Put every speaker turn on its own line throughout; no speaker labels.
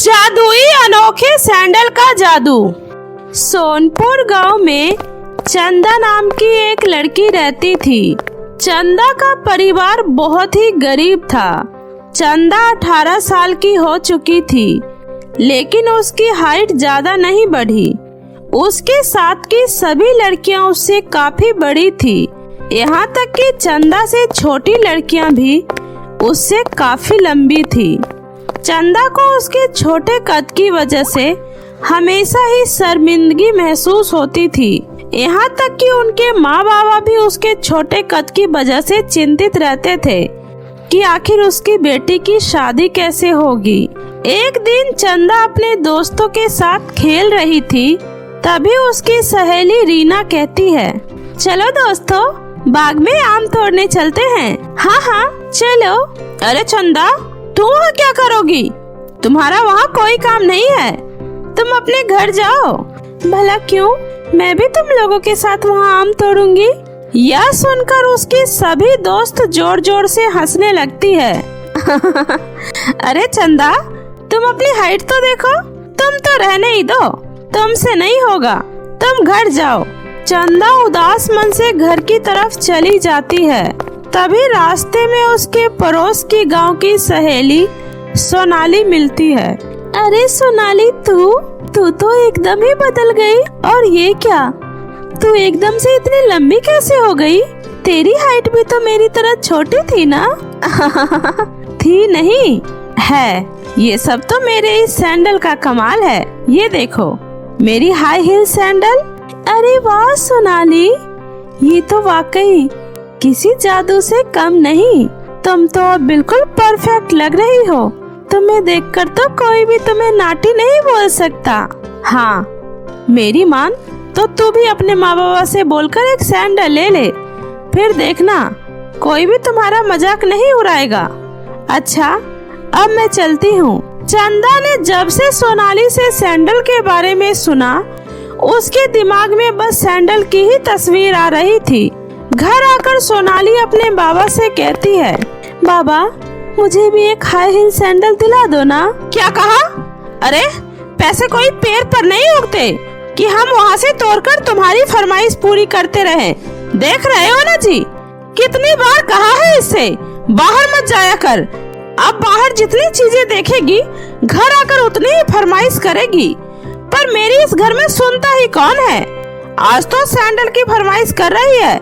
जादुई अनोखे सैंडल का जादू। सोनपुर गांव में चंदा नाम की एक लड़की रहती थी। चंदा का परिवार बहुत ही गरीब था। चंदा 18 साल की हो चुकी थी, लेकिन उसकी हाइट ज्यादा नहीं बढ़ी। उसके साथ की सभी लड़कियां उससे काफी बड़ी थी। यहाँ तक कि चंदा से छोटी लड़कियां भी उससे काफी लंबी थी। चंदा को उसके छोटे कद की वजह से हमेशा ही शर्मिंदगी महसूस होती थी। यहाँ तक कि उनके माँ बाबा भी उसके छोटे कद की वजह से चिंतित रहते थे कि आखिर उसकी बेटी की शादी कैसे होगी। एक दिन चंदा अपने दोस्तों के साथ खेल रही थी, तभी उसकी सहेली रीना कहती है, चलो दोस्तों, बाग में आम तोड़ने चलते हैं। हाँ हाँ चलो। अरे चंदा, तुम वहाँ क्या करोगी? तुम्हारा वहाँ कोई काम नहीं है, तुम अपने घर जाओ। भला क्यों? मैं भी तुम लोगों के साथ वहाँ आम तोड़ूंगी। यह सुनकर उसकी सभी दोस्त जोर जोर से हंसने लगती है। अरे चंदा, तुम अपनी हाइट तो देखो, तुम तो रहने ही दो, तुमसे नहीं होगा, तुम घर जाओ। चंदा उदास मन से घर की तरफ चली जाती है। तभी रास्ते में उसके पड़ोस की गांव की सहेली सोनाली मिलती है। अरे सोनाली, तू तो एकदम ही बदल गई। और ये क्या, तू एकदम से इतनी लंबी कैसे हो गई? तेरी हाइट भी तो मेरी तरह छोटी थी ना? थी नहीं है, ये सब तो मेरे इस सैंडल का कमाल है। ये देखो, मेरी हाई हील सैंडल। अरे वाह सोनाली, ये तो वाकई किसी जादू से कम नहीं। तुम तो बिल्कुल परफेक्ट लग रही हो। तुम्हें देखकर तो कोई भी तुम्हें नाटी नहीं बोल सकता। हाँ, मेरी मान तो तू भी अपने माँ बाबा से बोलकर एक सैंडल ले ले, फिर देखना कोई भी तुम्हारा मजाक नहीं उड़ाएगा। अच्छा, अब मैं चलती हूँ। चंदा ने जब से सोनाली से सैंडल के बारे में सुना, उसके दिमाग में बस सैंडल की ही तस्वीर आ रही थी। घर आकर सोनाली अपने बाबा से कहती है, बाबा, मुझे भी एक हाई हील सैंडल दिला दो ना। क्या कहा? अरे, पैसे कोई पेड़ पर नहीं उगते कि हम वहाँ से तोड़कर तुम्हारी फरमाइश पूरी करते रहे। देख रहे हो ना जी, कितनी बार कहा है इससे बाहर मत जाया कर। अब बाहर जितनी चीजें देखेगी, घर आकर उतनी ही फरमाइश करेगी। पर मेरी इस घर में सुनता ही कौन है? आज तो सैंडल की फरमाइश कर रही है,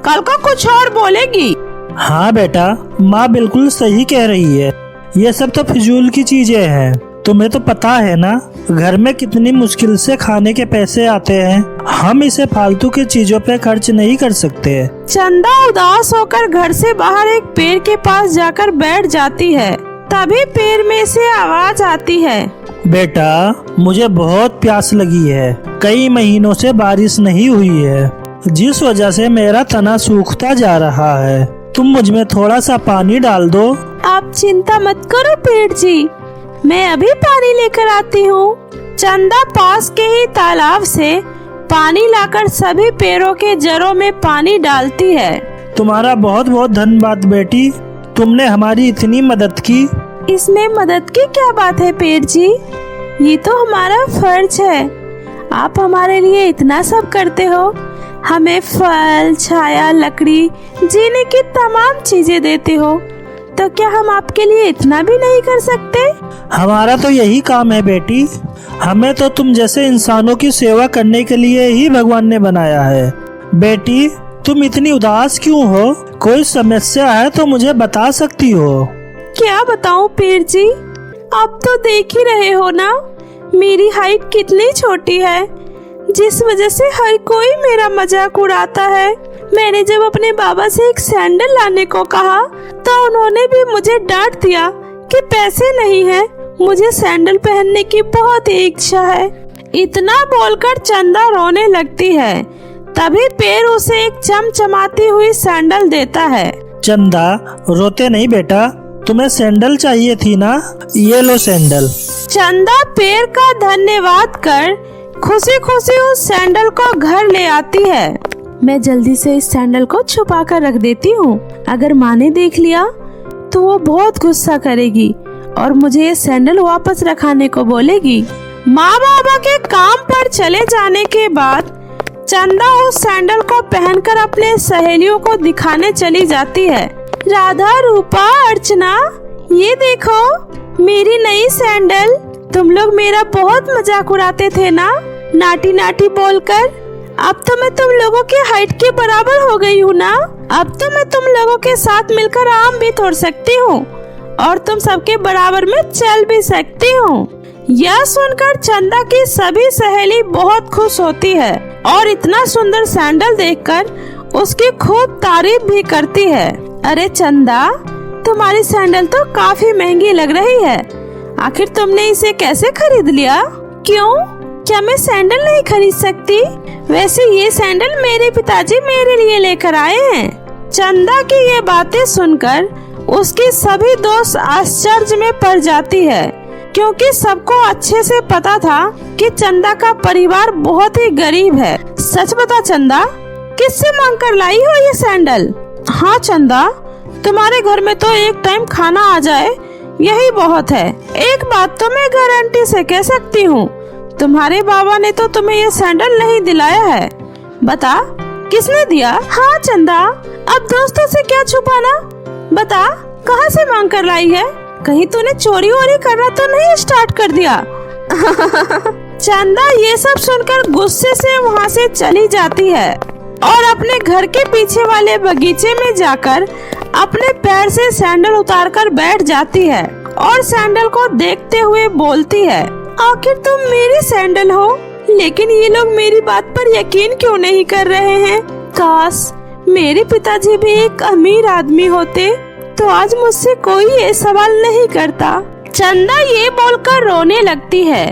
कल को कुछ और बोलेगी।
हाँ बेटा, माँ बिल्कुल सही कह रही है। ये सब तो फिजूल की चीजें हैं। तुम्हें तो पता है ना, घर में कितनी मुश्किल से खाने के पैसे आते हैं। हम इसे फालतू की चीजों पे खर्च नहीं कर सकते।
चंदा उदास होकर घर से बाहर एक पेड़ के पास जाकर बैठ जाती है। तभी पेड़ में से आवाज आती है,
बेटा, मुझे बहुत प्यास लगी है। कई महीनों से बारिश नहीं हुई है, जिस वजह से मेरा तना सूखता जा रहा है। तुम मुझ में थोड़ा सा पानी डाल दो।
आप चिंता मत करो पेड़ जी, मैं अभी पानी लेकर आती हूँ। चंदा पास के ही तालाब से पानी लाकर सभी पेड़ों के जड़ों में पानी डालती है।
तुम्हारा बहुत बहुत धन्यवाद बेटी, तुमने हमारी इतनी मदद की।
इसमें मदद की क्या बात है पेड़ जी, ये तो हमारा फर्ज है। आप हमारे लिए इतना सब करते हो, हमें फल, छाया, लकड़ी, जीने की तमाम चीजें देते हो, तो क्या हम आपके लिए इतना भी नहीं कर सकते?
हमारा तो यही काम है बेटी। हमें तो तुम जैसे इंसानों की सेवा करने के लिए ही भगवान ने बनाया है। बेटी, तुम इतनी उदास क्यों हो? कोई समस्या है तो मुझे बता सकती हो।
क्या बताऊं पेड़ जी, आप तो देख ही रहे हो ना, मेरी हाइट कितनी छोटी है, जिस वजह से हर कोई मेरा मजाक उड़ाता है। मैंने जब अपने बाबा से एक सैंडल लाने को कहा, तो उन्होंने भी मुझे डांट दिया कि पैसे नहीं है, मुझे सैंडल पहनने की बहुत इच्छा है। इतना बोलकर चंदा रोने लगती है। तभी पेड़ उसे एक चमचमाती हुई सैंडल देता है।
चंदा, रोते नहीं बेटा, तुम्हें सैंडल चाहिए थी ना, ये लो सैंडल।
चंदा पेड़ का धन्यवाद कर खुशी खुशी उस सैंडल को घर ले आती है। मैं जल्दी से इस सैंडल को छुपा कर रख देती हूँ। अगर माँ ने देख लिया तो वो बहुत गुस्सा करेगी और मुझे ये सैंडल वापस रखाने को बोलेगी। माँ बाबा के काम पर चले जाने के बाद चंदा उस सैंडल को पहनकर अपने सहेलियों को दिखाने चली जाती है। राधा, रूपा, अर्चना, ये देखो मेरी नई सैंडल। तुम लोग मेरा बहुत मजाक उड़ाते थे ना नाटी नाटी बोलकर। अब तो मैं तुम लोगों के हाइट के बराबर हो गई हूँ ना। अब तो मैं तुम लोगों के साथ मिलकर आम भी तोड़ सकती हूँ और तुम सबके बराबर में चल भी सकती हूँ। यह सुनकर चंदा की सभी सहेली बहुत खुश होती है और इतना सुंदर सैंडल देखकर उसकी खूब तारीफ भी करती है। अरे चंदा, तुम्हारी सैंडल तो काफी महंगी लग रही है। आखिर तुमने इसे कैसे खरीद लिया? क्यों, क्या मैं सैंडल नहीं खरीद सकती? वैसे ये सैंडल मेरे पिताजी मेरे लिए लेकर आए हैं। चंदा की ये बातें सुनकर उसकी सभी दोस्त आश्चर्य में पड़ जाती है, क्योंकि सबको अच्छे से पता था कि चंदा का परिवार बहुत ही गरीब है। सच बता चंदा, किससे मांग कर लाई हो ये सैंडल? हाँ चंदा, तुम्हारे घर में तो एक टाइम खाना आ जाए यही बहुत है। एक बात तो मैं गारंटी से कह सकती हूँ, तुम्हारे बाबा ने तो तुम्हें ये सैंडल नहीं दिलाया है। बता, किसने दिया? हाँ चंदा, अब दोस्तों से क्या छुपाना। बता, कहाँ से मांग कर लाई है? कहीं तूने चोरी वोरी करना तो नहीं स्टार्ट कर दिया? चंदा ये सब सुनकर गुस्से से वहाँ से चली जाती है और अपने घर के पीछे वाले बगीचे में जाकर अपने पैर से सैंडल उतारकर बैठ जाती है और सैंडल को देखते हुए बोलती है, आखिर तुम मेरी सैंडल हो, लेकिन ये लोग मेरी बात पर यकीन क्यों नहीं कर रहे हैं? काश मेरे पिताजी भी एक अमीर आदमी होते तो आज मुझसे कोई ये सवाल नहीं करता। चंदा ये बोलकर रोने लगती है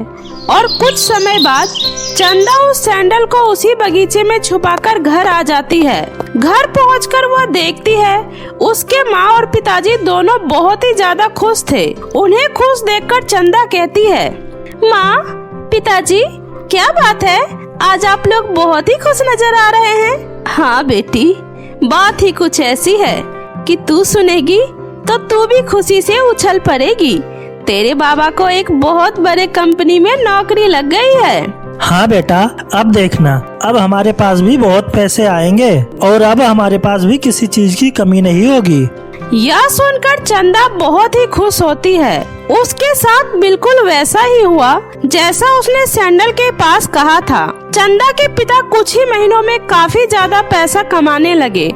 और कुछ समय बाद चंदा उस सैंडल को उसी बगीचे में छुपाकर घर आ जाती है। घर पहुंचकर वह देखती है उसके माँ और पिताजी दोनों बहुत ही ज्यादा खुश थे। उन्हें खुश देखकर चंदा कहती है, माँ, पिताजी, क्या बात है, आज आप लोग बहुत ही खुश नजर आ रहे हैं। हाँ बेटी, बात ही कुछ ऐसी है कि तू सुनेगी तो तू भी खुशी से उछल पड़ेगी। तेरे बाबा को एक बहुत बड़े कंपनी में नौकरी लग गई है।
हाँ बेटा, अब देखना, अब हमारे पास भी बहुत पैसे आएंगे और अब हमारे पास भी किसी चीज की कमी नहीं होगी।
यह सुनकर चंदा बहुत ही खुश होती है। उसके साथ बिल्कुल वैसा ही हुआ जैसा उसने सैंडल के पास कहा था। चंदा के पिता कुछ ही महीनों में काफी ज्यादा पैसा कमाने लगे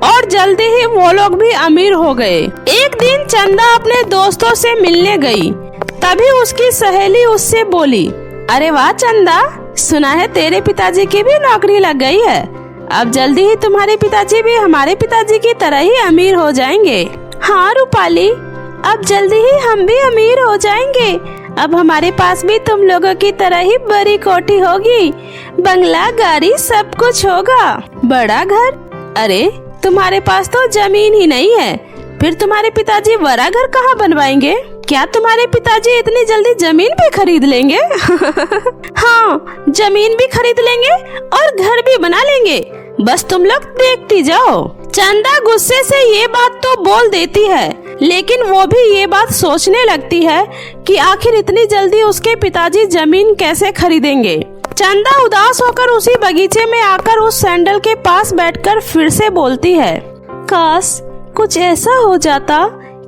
और जल्दी ही वो लोग भी अमीर हो गए। एक दिन चंदा अपने दोस्तों से मिलने गई, तभी उसकी सहेली उससे बोली, अरे वाह चंदा, सुना है तेरे पिताजी की भी नौकरी लग गई है। अब जल्दी ही तुम्हारे पिताजी भी हमारे पिताजी की तरह ही अमीर हो जाएंगे। हाँ रूपाली, अब जल्दी ही हम भी अमीर हो जाएंगे। अब हमारे पास भी तुम लोगों की तरह ही बड़ी कोठी होगी, बंगला, गाड़ी, सब कुछ होगा, बड़ा घर। अरे तुम्हारे पास तो जमीन ही नहीं है, फिर तुम्हारे पिताजी बड़ा घर कहाँ बनवाएंगे? क्या तुम्हारे पिताजी इतनी जल्दी जमीन भी खरीद लेंगे? हाँ, जमीन भी खरीद लेंगे और घर भी बना लेंगे, बस तुम लोग देखती जाओ। चंदा गुस्से से ये बात तो बोल देती है, लेकिन वो भी ये बात सोचने लगती है कि आखिर इतनी जल्दी उसके पिताजी जमीन कैसे खरीदेंगे। चंदा उदास होकर उसी बगीचे में आकर उस सैंडल के पास बैठकर फिर से बोलती है, काश कुछ ऐसा हो जाता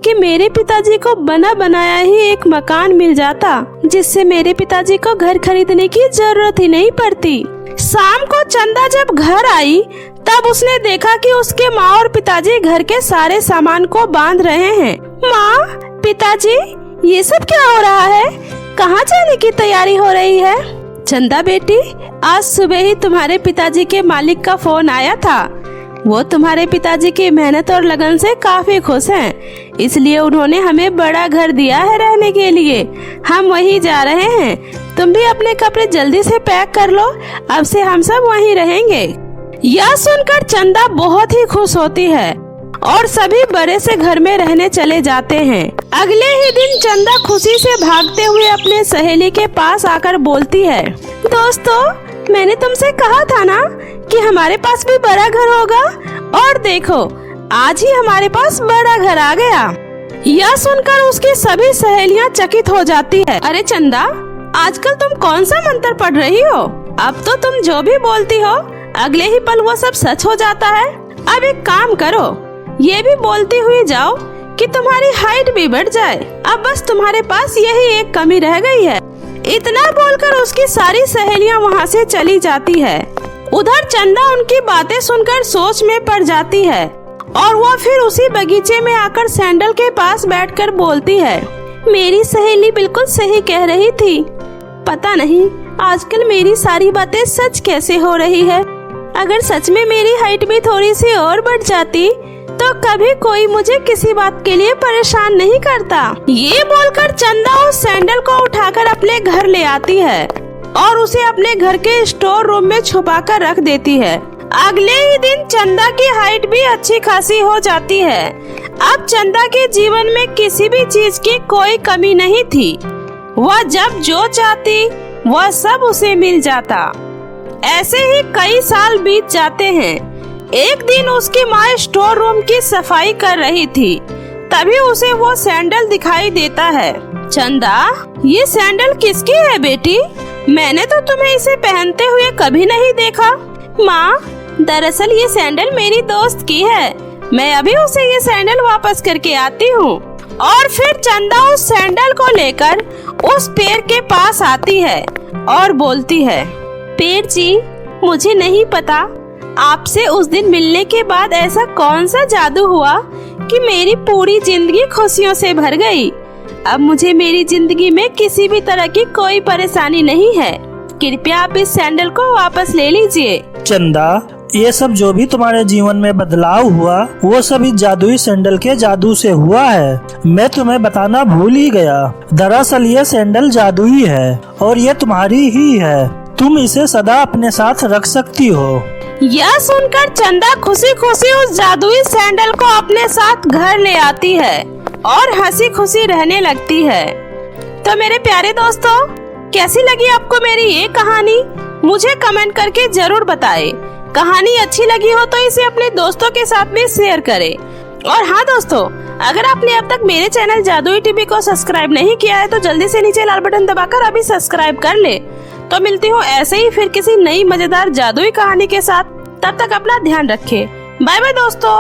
कि मेरे पिताजी को बना बनाया ही एक मकान मिल जाता, जिससे मेरे पिताजी को घर खरीदने की जरूरत ही नहीं पड़ती। शाम को चंदा जब घर आई तब उसने देखा कि उसके माँ और पिताजी घर के सारे सामान को बांध रहे हैं। माँ, पिताजी, ये सब क्या हो रहा है? कहाँ जाने की तैयारी हो रही है? चंदा बेटी, आज सुबह ही तुम्हारे पिताजी के मालिक का फोन आया था। वो तुम्हारे पिताजी की मेहनत और लगन से काफी खुश हैं, इसलिए उन्होंने हमें बड़ा घर दिया है रहने के लिए। हम वहीं जा रहे हैं, तुम भी अपने कपड़े जल्दी से पैक कर लो, अब से हम सब वहीं रहेंगे। यह सुनकर चंदा बहुत ही खुश होती है और सभी बड़े से घर में रहने चले जाते हैं। अगले ही दिन चंदा खुशी से भागते हुए अपने सहेली के पास आकर बोलती है, दोस्तों, मैंने तुमसे कहा था ना कि हमारे पास भी बड़ा घर होगा, और देखो आज ही हमारे पास बड़ा घर आ गया। यह सुनकर उसकी सभी सहेलियां चकित हो जाती है। अरे चंदा, आजकल तुम कौन सा मंत्र पढ़ रही हो? अब तो तुम जो भी बोलती हो अगले ही पल वो सब सच हो जाता है। अब एक काम करो, ये भी बोलती हुई जाओ कि तुम्हारी हाइट भी बढ़ जाए। अब बस तुम्हारे पास यही एक कमी रह गई है। इतना बोलकर उसकी सारी सहेलियां वहाँ से चली जाती है। उधर चंदा उनकी बातें सुनकर सोच में पड़ जाती है और वो फिर उसी बगीचे में आकर सैंडल के पास बैठकर बोलती है, मेरी सहेली बिल्कुल सही कह रही थी। पता नहीं आजकल मेरी सारी बातें सच कैसे हो रही है। अगर सच में मेरी हाइट भी थोड़ी सी और बढ़ जाती तो कभी कोई मुझे किसी बात के लिए परेशान नहीं करता। ये बोलकर चंदा उस सैंडल को उठाकर अपने घर ले आती है और उसे अपने घर के स्टोर रूम में छुपाकर रख देती है। अगले ही दिन चंदा की हाइट भी अच्छी खासी हो जाती है। अब चंदा के जीवन में किसी भी चीज की कोई कमी नहीं थी। वह जब जो चाहती वह सब उसे मिल जाता। ऐसे ही कई साल बीत जाते हैं। एक दिन उसकी माँ स्टोर रूम की सफाई कर रही थी, तभी उसे वो सैंडल दिखाई देता है। चंदा, ये सैंडल किसकी है बेटी? मैंने तो तुम्हें इसे पहनते हुए कभी नहीं देखा। माँ, दरअसल ये सैंडल मेरी दोस्त की है। मैं अभी उसे ये सैंडल वापस करके आती हूँ। और फिर चंदा उस सैंडल को लेकर उस पेड़ के पास आती है और बोलती है, पेड़ जी, मुझे नहीं पता आपसे उस दिन मिलने के बाद ऐसा कौन सा जादू हुआ कि मेरी पूरी जिंदगी खुशियों से भर गई। अब मुझे मेरी जिंदगी में किसी भी तरह की कोई परेशानी नहीं है। कृपया आप इस सैंडल को वापस ले लीजिए।
चंदा, ये सब जो भी तुम्हारे जीवन में बदलाव हुआ वो सब इस जादुई सैंडल के जादू से हुआ है। मैं तुम्हें बताना भूल ही गया। दरअसल ये सैंडल जादुई है और ये तुम्हारी ही है। तुम इसे सदा अपने साथ रख सकती हो।
यह सुनकर चंदा खुशी खुशी उस जादुई सैंडल को अपने साथ घर ले आती है और हंसी खुशी रहने लगती है। तो मेरे प्यारे दोस्तों, कैसी लगी आपको मेरी ये कहानी? मुझे कमेंट करके जरूर बताएं। कहानी अच्छी लगी हो तो इसे अपने दोस्तों के साथ भी शेयर करें। और हाँ दोस्तों, अगर आपने अब तक मेरे चैनल जादुई टीवी को सब्सक्राइब नहीं किया है तो जल्दी से नीचे लाल बटन दबाकर अभी सब्सक्राइब कर ले। तो मिलती हूँ ऐसे ही फिर किसी नई मजेदार जादुई कहानी के साथ। तब तक अपना ध्यान रखें। बाय बाय दोस्तों।